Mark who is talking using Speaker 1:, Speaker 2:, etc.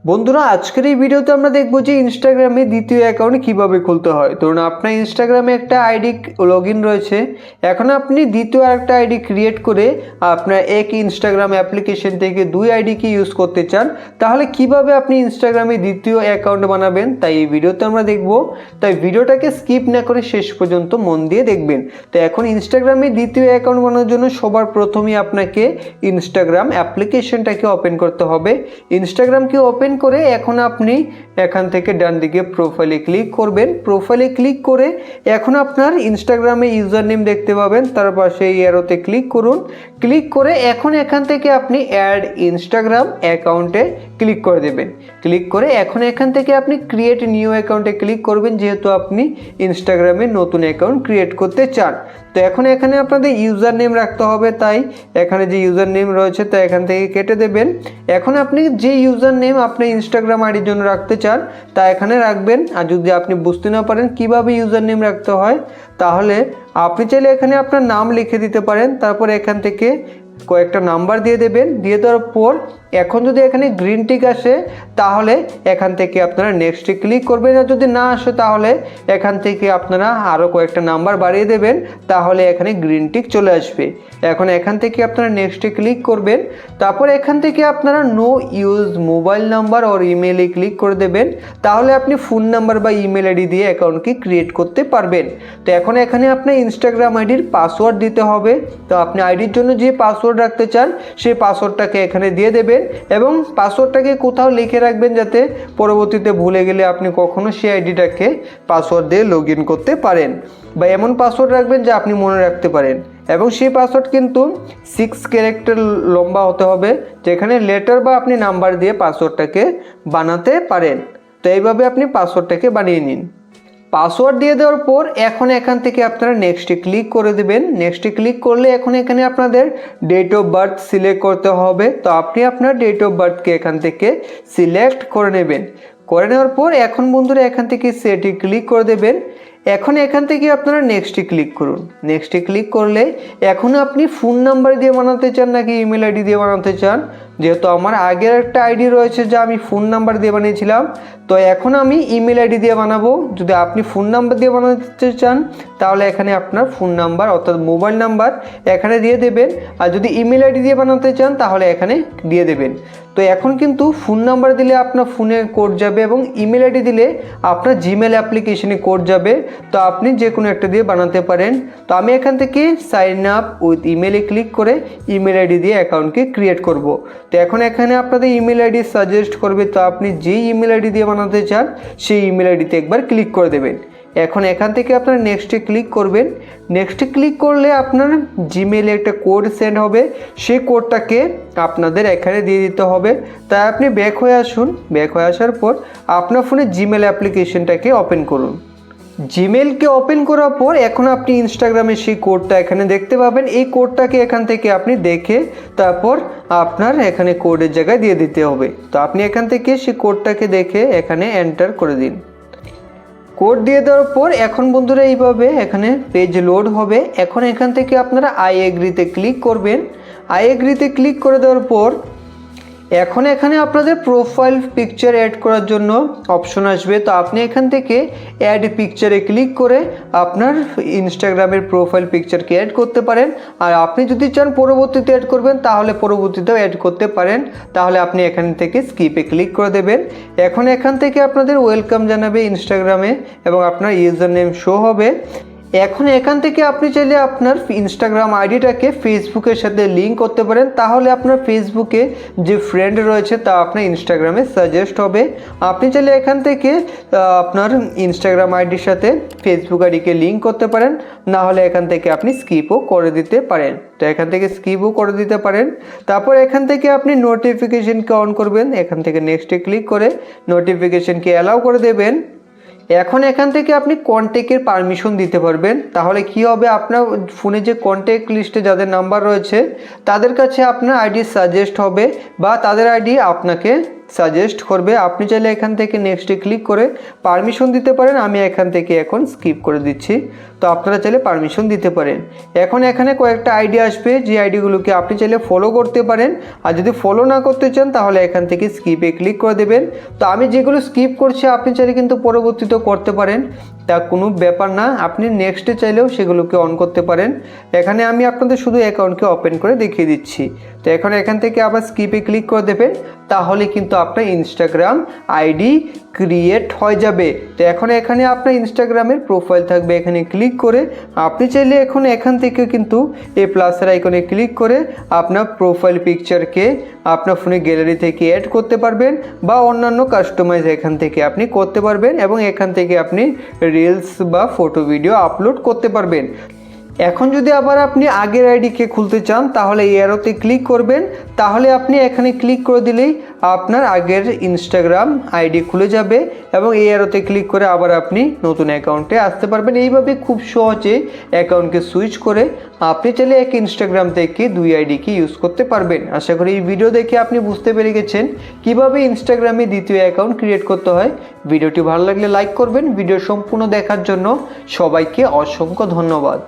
Speaker 1: বন্ধুরা আজকের এই ভিডিওতে আমরা দেখব যে ইনস্টাগ্রামে দ্বিতীয় অ্যাকাউন্ট কিভাবে খুলতে হয়। ধরুন আপনার ইনস্টাগ্রামে একটা আইডি লগইন রয়েছে, এখন আপনি দ্বিতীয় আরেকটা আইডি ক্রিয়েট করে আপনার এক ইনস্টাগ্রাম অ্যাপ্লিকেশন থেকে দুই আইডিকে ইউজ করতে চান, তাহলে কিভাবে আপনি ইনস্টাগ্রামে দ্বিতীয় অ্যাকাউন্ট বানাবেন তাই এই ভিডিওতে আমরা দেখব। তাই ভিডিওটাকে স্কিপ না করে শেষ পর্যন্ত মন দিয়ে দেখবেন। তো এখন ইনস্টাগ্রামে দ্বিতীয় অ্যাকাউন্ট বানানোর জন্য সবার প্রথমেই আপনাকে ইনস্টাগ্রাম অ্যাপ্লিকেশনটাকে ওপেন করতে হবে। ইনস্টাগ্রামকে ওপেন করে এখন আপনি এখান থেকে ডান দিকে প্রোফাইলে ক্লিক করবেন। প্রোফাইলে ক্লিক করে এখন আপনার ইনস্টাগ্রামে ইউজার নেম দেখতে পাবেন, তার পাশে এই অ্যারোতে ক্লিক করুন। ক্লিক করে এখন এখান থেকে আপনি অ্যাড ইনস্টাগ্রাম অ্যাকাউন্টে ক্লিক করে দেবেন। ক্লিক করে এখন এখান থেকে আপনি ক্রিয়েট নিউ অ্যাকাউন্টে ক্লিক করবেন, যেহেতু আপনি ইনস্টাগ্রামে নতুন অ্যাকাউন্ট ক্রিয়েট করতে চান। তো এখন এখানে আপনাদের ইউজার নেম রাখতে হবে, তাই এখানে যে ইউজার নেম রয়েছে তা এখান থেকে কেটে দেবেন। এখন আপনি যে ইউজার নেম আপনি ইনস্টাগ্রাম আইডির জন্য রাখতে চান তা এখানে রাখবেন। আর যদি আপনি বুঝতে না পারেন কিভাবে ইউজার নেম রাখতে হয়, তাহলে আপনি চাইলে এখানে আপনার নাম লিখে দিতে পারেন, তারপর এখান থেকে কয়েকটা নাম্বার দিয়ে দেবেন। দিয়ে দেওয়ার পর এখন যদি এখানে গ্রিন টিক আসে তাহলে এখান থেকে আপনারা নেক্সটে ক্লিক করবেন, আর যদি না আসে তাহলে এখান থেকে আপনারা আরও কয়েকটা নাম্বার বাড়িয়ে দেবেন, তাহলে এখানে গ্রিন টিক চলে আসবে। এখন এখান থেকে আপনারা নেক্সটে ক্লিক করবেন, তারপর এখান থেকে আপনারা নো ইউজ মোবাইল নাম্বার ওর ইমেলে ক্লিক করে দেবেন, তাহলে আপনি ফোন নাম্বার বা ইমেল আইডি দিয়ে অ্যাকাউন্টকে ক্রিয়েট করতে পারবেন। তো এখন এখানে আপনার ইনস্টাগ্রাম আইডির পাসওয়ার্ড দিতে হবে। তো আপনি আইডির জন্য যে পাসওয়ার্ড রাখতে চান সেই পাসওয়ার্ডটাকে এখানে দিয়ে দেবেন, এবং পাসওয়ার্ডটাকে কোথাও লিখে রাখবেন যাতে পরবর্তীতে ভুলে গেলে আপনি কখনো সেই আইডিটাকে পাসওয়ার্ড দিয়ে লগ ইন করতে পারেন, বা এমন পাসওয়ার্ড রাখবেন যা আপনি মনে রাখতে পারেন। এবং সেই পাসওয়ার্ড কিন্তু 6 ক্যারেক্টার লম্বা হতে হবে, যেখানে লেটার বা আপনি নাম্বার দিয়ে পাসওয়ার্ডটাকে বানাতে পারেন। তো এইভাবে আপনি পাসওয়ার্ডটাকে বানিয়ে নিন। পাসওয়ার্ড দিয়ে দেওয়ার পর এখন এখান থেকে আপনারা নেক্সটে ক্লিক করে দেবেন। নেক্সটে ক্লিক করলে এখন এখানে আপনাদের ডেট অফ বার্থ সিলেক্ট করতে হবে। তো আপনি আপনার ডেট অফ বার্থকে এখান থেকে সিলেক্ট করে নেবেন। করে নেওয়ার পর এখন বন্ধুরা এখান থেকে সেটে ক্লিক করে দেবেন। এখন এখান থেকে আপনারা নেক্সটে ক্লিক করুন। নেক্সটে ক্লিক করলে এখন আপনি ফোন নাম্বার দিয়ে বানাতে চান নাকি ইমেল আইডি দিয়ে বানাতে চান, যেহেতু আমার আগের একটা আইডি রয়েছে যা আমি ফোন নাম্বার দিয়ে বানিয়েছিলাম, তো এখন আমি ইমেল আইডি দিয়ে বানাবো। যদি আপনি ফোন নাম্বার দিয়ে বানাতে চান তাহলে এখানে আপনার ফোন নাম্বার অর্থাৎ মোবাইল নাম্বার এখানে দিয়ে দেবেন, আর যদি ইমেল আইডি দিয়ে বানাতে চান তাহলে এখানে দিয়ে দেবেন। তো এখন কিন্তু ফোন নাম্বার দিলে আপনার ফোনে কোড যাবে, এবং ইমেল আইডি দিলে আপনার জিমেল অ্যাপ্লিকেশনে কোড যাবে। তো আপনি যে কোনো একটা দিয়ে বানাতে পারেন। তো আমি এখান থেকে সাইন আপ উইথ ইমেলে ক্লিক করে ইমেল আইডি দিয়ে অ্যাকাউন্টকে ক্রিয়েট করব। তো এখন এখানে আপনাদের ইমেল আইডি সাজেস্ট করবে, তো আপনি যেই ইমেল আইডি দিয়ে বানাতে চান সেই ইমেল আইডিতে একবার ক্লিক করে দেবেন। এখন এখান থেকে আপনারা নেক্সটে ক্লিক করবেন। নেক্সটে ক্লিক করলে আপনার জিমেলে একটা কোড সেন্ড হবে, সেই কোডটাকে আপনাদের এখানে দিয়ে দিতে হবে। তাই আপনি ব্যাক হয়ে আসুন। ব্যাক হয়ে আসার পর আপনার ফোনে জিমেল অ্যাপ্লিকেশনটাকে ওপেন করুন। জিমেলকে ওপেন করার পর এখন আপনি ইনস্টাগ্রামে সেই কোডটা এখানে দেখতে পাবেন। এই কোডটাকে এখান থেকে আপনি দেখে তারপর আপনার এখানে কোডের জায়গায় দিয়ে দিতে হবে। তো আপনি এখান থেকে সেই কোডটাকে দেখে এখানে এন্টার করে দিন। কোড দিয়ে দেওয়ার পর এখন বন্ধুরা এইভাবে এখানে পেজ লোড হবে। এখন এখান থেকে আপনারা আই এগ্রিতে ক্লিক করবেন। আই এগ্রিতে ক্লিক করে দেওয়ার পর এখন এখানে আপনাদের প্রোফাইল পিকচার অ্যাড করার জন্য অপশন আসবে। তো আপনি এখান থেকে অ্যাড পিকচারে ক্লিক করে আপনার ইনস্টাগ্রামের প্রোফাইল পিকচারকে অ্যাড করতে পারেন। আর আপনি যদি চান পরবর্তীতে অ্যাড করবেন তাহলে পরবর্তীতেও অ্যাড করতে পারেন, তাহলে আপনি এখান থেকে স্কিপে ক্লিক করে দেবেন। এখন এখান থেকে আপনাদের ওয়েলকাম জানাবে ইনস্টাগ্রামে, এবং আপনার ইউজার নেম শো হবে। এখন এখান থেকে আপনি চাইলে আপনার ইনস্টাগ্রাম আইডিটাকে ফেসবুকের সাথে লিঙ্ক করতে পারেন, তাহলে আপনার ফেসবুকে যে ফ্রেন্ড রয়েছে তা আপনার ইনস্টাগ্রামে সাজেস্ট হবে। আপনি চাইলে এখান থেকে আপনার ইনস্টাগ্রাম আইডির সাথে ফেসবুক আইডিকে লিঙ্ক করতে পারেন, না হলে এখান থেকে আপনি স্কিপও করে দিতে পারেন। তো এখান থেকে স্কিপও করে দিতে পারেন। তারপর এখান থেকে আপনি নোটিফিকেশনকে অন করবেন। এখান থেকে নেক্সটে ক্লিক করে নোটিফিকেশনকে অ্যালাউ করে দেবেন। এখন এখান থেকে আপনি কন্ট্যাক্টের পারমিশন দিতে পারবেন। তাহলে কি হবে, আপনার ফোনে যে কন্ট্যাক্ট লিস্টে যাদের নাম্বার রয়েছে তাদের কাছে আপনার আইডি সাজেস্ট হবে, বা তাদের আইডি আপনাকে সাজেস্ট করবে। আপনি চাইলে এখান থেকে নেক্সটে ক্লিক করে পারমিশন দিতে পারেন। আমি এখান থেকে এখন স্কিপ করে দিচ্ছি, তো আপনারা চাইলে পারমিশন দিতে পারেন। এখন এখানে কয়েকটা আইডি আসবে, যে আইডিগুলোকে আপনি চাইলে ফলো করতে পারেন। আর যদি ফলো না করতে চান তাহলে এখান থেকে স্কিপে ক্লিক করে দেবেন। তো আমি যেগুলো স্কিপ করছি আপনি চাইলে কিন্তু পরবর্তীতে করতে পারেন, তা কোনো ব্যাপার না। আপনি নেক্সটে চাইলেও সেগুলোকে অন করতে পারেন। এখানে আমি আপনাদের শুধু অ্যাকাউন্টকে ওপেন করে দেখিয়ে দিচ্ছি। তো এখন এখান থেকে আবার স্কিপে ক্লিক করে দেবেন, তাহলে কিন্তু আপনার ইনস্টাগ্রাম আইডি ক্রিয়েট হয়ে যাবে। তো এখন এখানে আপনার ইনস্টাগ্রামের প্রোফাইল থাকবে, এখানে ক্লিক করে আপনি চাইলে এখন এখান থেকে কিন্তু এই প্লাসের আইকনে ক্লিক করে আপনার প্রোফাইল পিকচারকে আপনার ফোনে গ্যালারি থেকে অ্যাড করতে পারবেন, বা অন্যান্য কাস্টমাইজ এখান থেকে আপনি করতে পারবেন, এবং এখান থেকে আপনি রিলস বা ফটো ভিডিও আপলোড করতে পারবেন। এখন যদি আবার আপনি আগের আইডিকে খুলতে চান তাহলে এই অ্যারোতে ক্লিক করবেন, তাহলে আপনি এখানে ক্লিক করে দিলেই আপনার আগের ইনস্টাগ্রাম আইডি খুলে যাবে, এবং এই অ্যারোতে ক্লিক করে আবার আপনি নতুন অ্যাকাউন্টে আসতে পারবেন। এইভাবে খুব সহজে অ্যাকাউন্টকে সুইচ করে আপনি চাইলে এক ইনস্টাগ্রাম থেকে দুই আইডিকে ইউজ করতে পারবেন। আশা করি এই ভিডিও দেখে আপনি বুঝতে পেরে গেছেন কিভাবে ইনস্টাগ্রামে দ্বিতীয় অ্যাকাউন্ট ক্রিয়েট করতে হয়। ভিডিওটি ভালো লাগলে লাইক করবেন। ভিডিও সম্পূর্ণ দেখার জন্য সবাইকে অসংখ্য ধন্যবাদ।